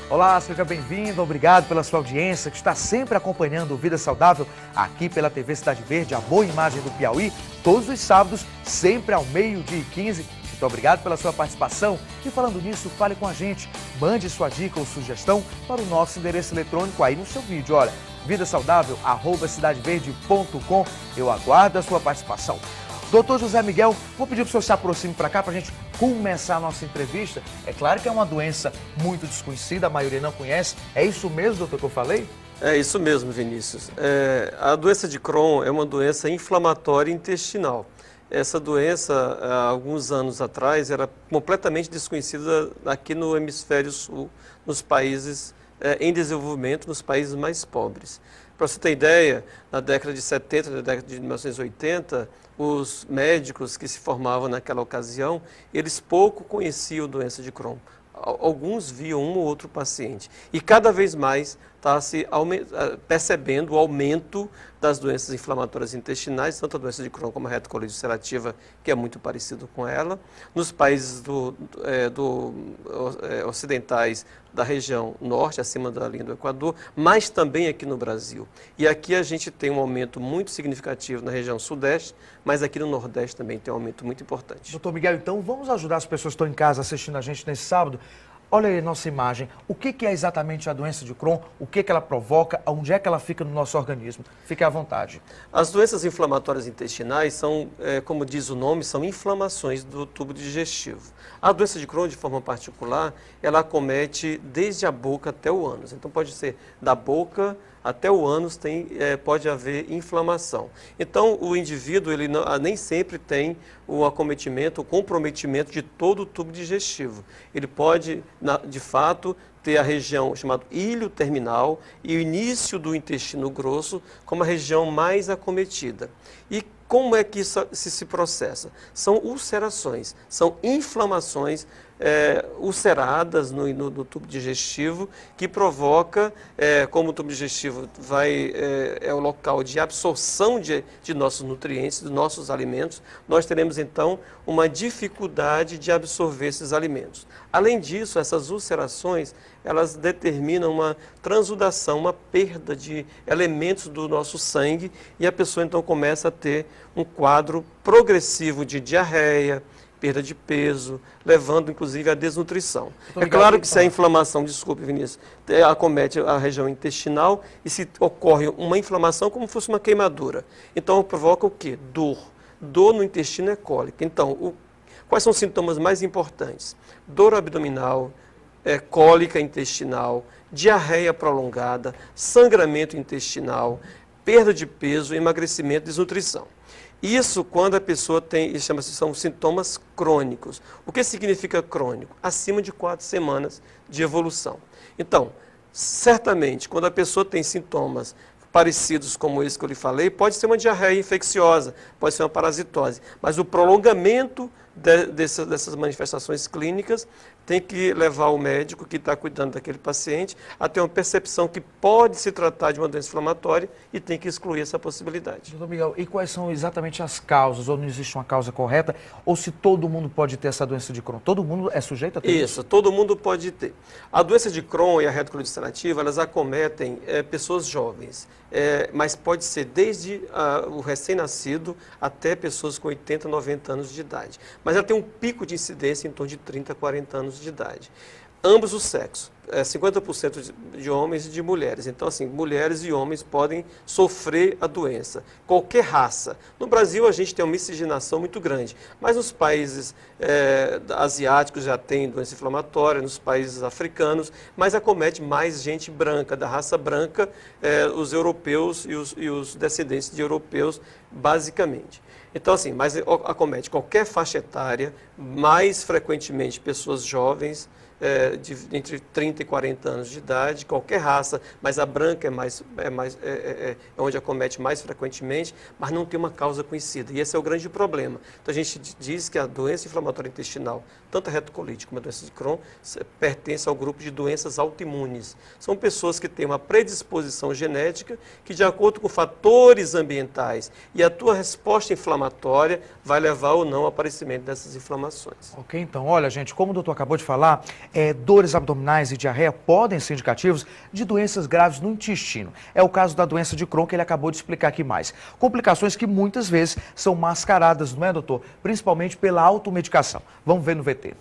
Olá, seja bem-vindo, obrigado pela sua audiência que está sempre acompanhando o Vida Saudável aqui pela TV Cidade Verde, a boa imagem do Piauí, todos os sábados, sempre ao 12h15. Muito obrigado pela sua participação e falando nisso, fale com a gente, mande sua dica ou sugestão para o nosso endereço eletrônico aí no seu vídeo, olha, vidasaudável@cidadeverde.com, eu aguardo a sua participação. Doutor José Miguel, vou pedir para o senhor se aproxime para cá para a gente começar a nossa entrevista. É claro que é uma doença muito desconhecida, a maioria não conhece. É isso mesmo, doutor, que eu falei? É isso mesmo, Vinícius. A doença de Crohn é uma doença inflamatória intestinal. Essa doença, há alguns anos atrás, era completamente desconhecida aqui no hemisfério sul, nos países em desenvolvimento, nos países mais pobres. Para você ter ideia, na década de 70, na década de 1980, os médicos que se formavam naquela ocasião, eles pouco conheciam a doença de Crohn. Alguns viam um ou outro paciente. E cada vez mais está se percebendo o aumento das doenças inflamatórias intestinais, tanto a doença de Crohn como a retocolite ulcerativa, que é muito parecido com ela. Nos países ocidentais da região norte, acima da linha do Equador, mas também aqui no Brasil. E aqui a gente tem um aumento muito significativo na região sudeste, mas aqui no nordeste também tem um aumento muito importante. Doutor Miguel, então vamos ajudar as pessoas que estão em casa assistindo a gente nesse sábado. Olha aí a nossa imagem. O que é exatamente a doença de Crohn? O que ela provoca? Onde é que ela fica no nosso organismo? Fique à vontade. As doenças inflamatórias intestinais são, como diz o nome, são inflamações do tubo digestivo. A doença de Crohn, de forma particular, ela acomete desde a boca até o ânus. Então pode ser da boca até o ânus pode haver inflamação. Então, o indivíduo ele nem sempre tem o acometimento, o comprometimento de todo o tubo digestivo. Ele pode, de fato, ter a região chamada íleo terminal e o início do intestino grosso como a região mais acometida. E como é que isso se processa? São ulcerações, são inflamações ulceradas no tubo digestivo que provoca, como o tubo digestivo é o local de absorção de nossos nutrientes, dos nossos alimentos, nós teremos então uma dificuldade de absorver esses alimentos. Além disso, essas ulcerações, elas determinam uma transudação, uma perda de elementos do nosso sangue e a pessoa então começa a ter um quadro progressivo de diarreia, perda de peso, levando inclusive à desnutrição. É claro que se a inflamação, desculpe Vinícius, acomete a região intestinal e se ocorre uma inflamação como se fosse uma queimadura. Então provoca o quê? Dor. Dor no intestino é cólica. Então, quais são os sintomas mais importantes? Dor abdominal, cólica intestinal, diarreia prolongada, sangramento intestinal, perda de peso, emagrecimento, desnutrição. Isso quando a pessoa tem, são sintomas crônicos. O que significa crônico? Acima de 4 semanas de evolução. Então, certamente, quando a pessoa tem sintomas parecidos como esse que eu lhe falei, pode ser uma diarreia infecciosa, pode ser uma parasitose, mas o prolongamento dessas manifestações clínicas tem que levar o médico que está cuidando daquele paciente a ter uma percepção que pode se tratar de uma doença inflamatória e tem que excluir essa possibilidade. Doutor Miguel, e quais são exatamente as causas? Ou não existe uma causa correta? Ou se todo mundo pode ter essa doença de Crohn? Todo mundo é sujeito a ter isso? Isso, todo mundo pode ter. A doença de Crohn e a retocolite ulcerativa, elas acometem pessoas jovens, mas pode ser desde o recém-nascido até pessoas com 80, 90 anos de idade. Mas ela tem um pico de incidência em torno de 30, 40 anos de idade. Ambos os sexos, 50% de homens e de mulheres. Então, assim, mulheres e homens podem sofrer a doença. Qualquer raça. No Brasil, a gente tem uma miscigenação muito grande, mas nos países asiáticos já tem doença inflamatória, nos países africanos, mas acomete mais gente branca, da raça branca, os europeus e os descendentes de europeus, basicamente. Então, assim, mas acomete qualquer faixa etária, mais frequentemente pessoas jovens, entre 30 e 40 anos de idade, qualquer raça, mas a branca é onde acomete mais frequentemente, mas não tem uma causa conhecida. E esse é o grande problema. Então a gente diz que a doença inflamatória intestinal, tanto a retocolite como a doença de Crohn, pertence ao grupo de doenças autoimunes. São pessoas que têm uma predisposição genética que, de acordo com fatores ambientais e a tua resposta inflamatória, vai levar ou não ao aparecimento dessas inflamações. Ok, então, olha gente, como o doutor acabou de falar, dores abdominais e diarreia podem ser indicativos de doenças graves no intestino. É o caso da doença de Crohn que ele acabou de explicar aqui mais. Complicações que muitas vezes são mascaradas, não é, doutor? Principalmente pela automedicação. Vamos ver no VT.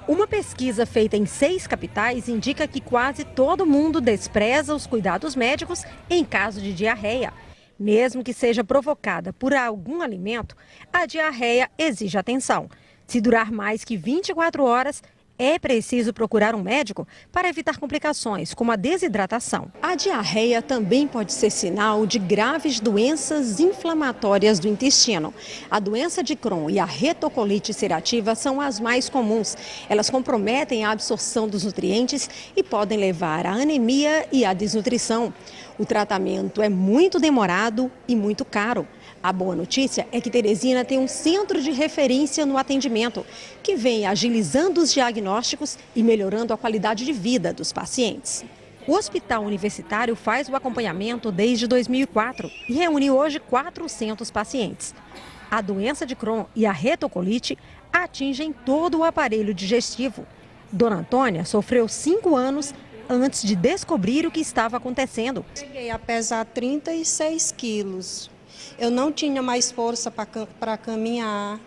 Uma pesquisa feita em 6 capitais indica que quase todo mundo despreza os cuidados médicos em caso de diarreia. Mesmo que seja provocada por algum alimento, a diarreia exige atenção. Se durar mais que 24 horas, é preciso procurar um médico para evitar complicações, como a desidratação. A diarreia também pode ser sinal de graves doenças inflamatórias do intestino. A doença de Crohn e a retocolite ulcerativa são as mais comuns. Elas comprometem a absorção dos nutrientes e podem levar à anemia e à desnutrição. O tratamento é muito demorado e muito caro. A boa notícia é que Teresina tem um centro de referência no atendimento, que vem agilizando os diagnósticos e melhorando a qualidade de vida dos pacientes. O Hospital Universitário faz o acompanhamento desde 2004 e reúne hoje 400 pacientes. A doença de Crohn e a retocolite atingem todo o aparelho digestivo. Dona Antônia sofreu 5 anos antes de descobrir o que estava acontecendo. Cheguei a pesar 36 quilos. Eu não tinha mais força para caminhar.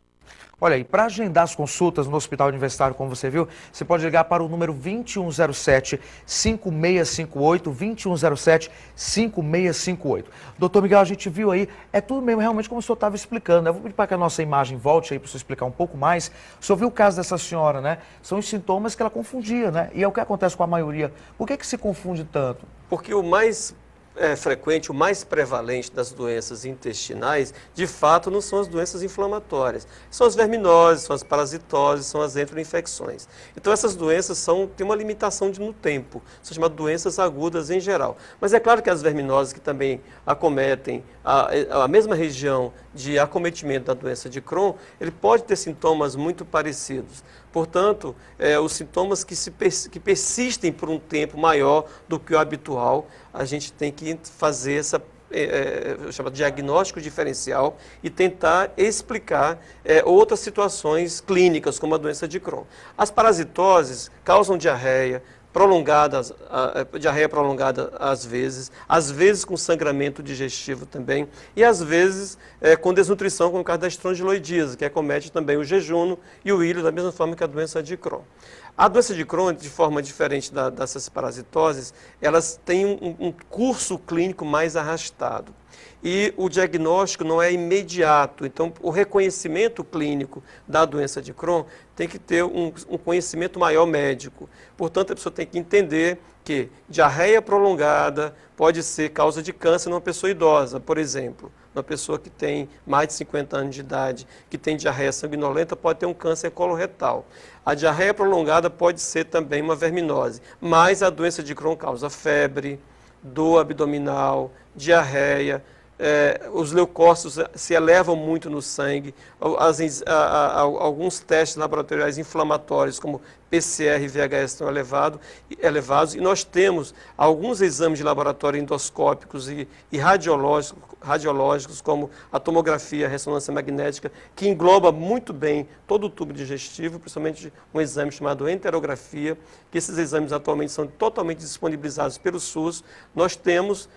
Olha, e para agendar as consultas no Hospital Universitário, como você viu, você pode ligar para o número 2107-5658, 2107-5658. Doutor Miguel, a gente viu aí, é tudo mesmo realmente como o senhor estava explicando. Eu vou pedir para que a nossa imagem volte aí para o senhor explicar um pouco mais. O senhor viu o caso dessa senhora, né? São os sintomas que ela confundia, né? E é o que acontece com a maioria. Por que se confunde tanto? Porque o mais frequente, o mais prevalente das doenças intestinais, de fato, não são as doenças inflamatórias. São as verminoses, são as parasitoses, são as enteroinfecções. Então, essas doenças têm uma limitação no tempo, são chamadas doenças agudas em geral. Mas é claro que as verminoses, que também acometem a mesma região de acometimento da doença de Crohn, ele pode ter sintomas muito parecidos. Portanto, os sintomas que persistem por um tempo maior do que o habitual, a gente tem que fazer essa chamado diagnóstico diferencial e tentar explicar outras situações clínicas, como a doença de Crohn. As parasitoses causam diarreia prolongada às vezes com sangramento digestivo também, e às vezes com desnutrição, como o caso da estrongiloidíase, que acomete também o jejum e o ilho, da mesma forma que a doença de Crohn. A doença de Crohn, de forma diferente dessas parasitoses, elas têm um curso clínico mais arrastado. E o diagnóstico não é imediato. Então, o reconhecimento clínico da doença de Crohn tem que ter um conhecimento maior médico. Portanto, a pessoa tem que entender que diarreia prolongada pode ser causa de câncer numa pessoa idosa, por exemplo. Uma pessoa que tem mais de 50 anos de idade, que tem diarreia sanguinolenta, pode ter um câncer coloretal. A diarreia prolongada pode ser também uma verminose, mas a doença de Crohn causa febre, dor abdominal, diarreia, os leucócitos se elevam muito no sangue, alguns testes laboratoriais inflamatórios, como PCR e VHS, estão elevados, e nós temos alguns exames de laboratório endoscópicos e radiológicos, como a tomografia, a ressonância magnética, que engloba muito bem todo o tubo digestivo, principalmente um exame chamado enterografia, que esses exames atualmente são totalmente disponibilizados pelo SUS. Nós temos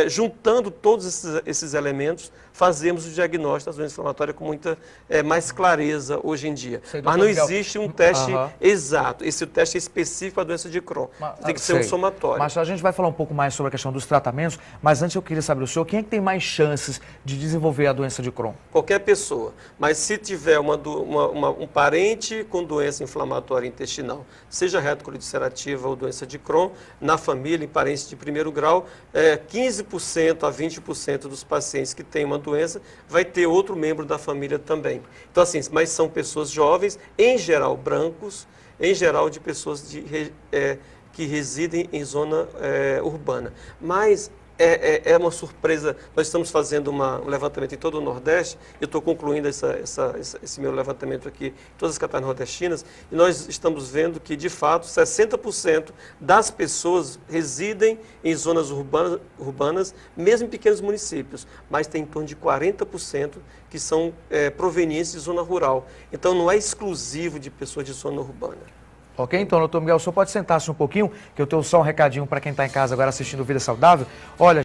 juntando todos esses elementos, fazemos o diagnóstico das doenças inflamatórias com muita mais clareza hoje em dia. Mas não existe um teste exato. Esse teste é específico para a doença de Crohn. Tem que ser um somatório. Mas a gente vai falar um pouco mais sobre a questão dos tratamentos, mas antes eu queria saber do senhor, quem é que tem mais chances de desenvolver a doença de Crohn? Qualquer pessoa. Mas se tiver um parente com doença inflamatória intestinal, seja retocolite ulcerativa ou doença de Crohn, na família, em parentes de primeiro grau, 15% a 20% dos pacientes que têm uma doença vai ter outro membro da família também. Então, assim, mas são pessoas jovens, em geral brancos, em geral de pessoas que residem em zona urbana. Mas é uma surpresa. Nós estamos fazendo um levantamento em todo o Nordeste. Eu estou concluindo esse meu levantamento aqui em todas as capitais nordestinas, e nós estamos vendo que, de fato, 60% das pessoas residem em zonas urbanas, mesmo em pequenos municípios, mas tem em torno de 40% que são provenientes de zona rural. Então, não é exclusivo de pessoas de zona urbana. Ok? Então, doutor Miguel, o senhor pode sentar-se um pouquinho, que eu tenho só um recadinho para quem está em casa agora assistindo Vida Saudável. Olha,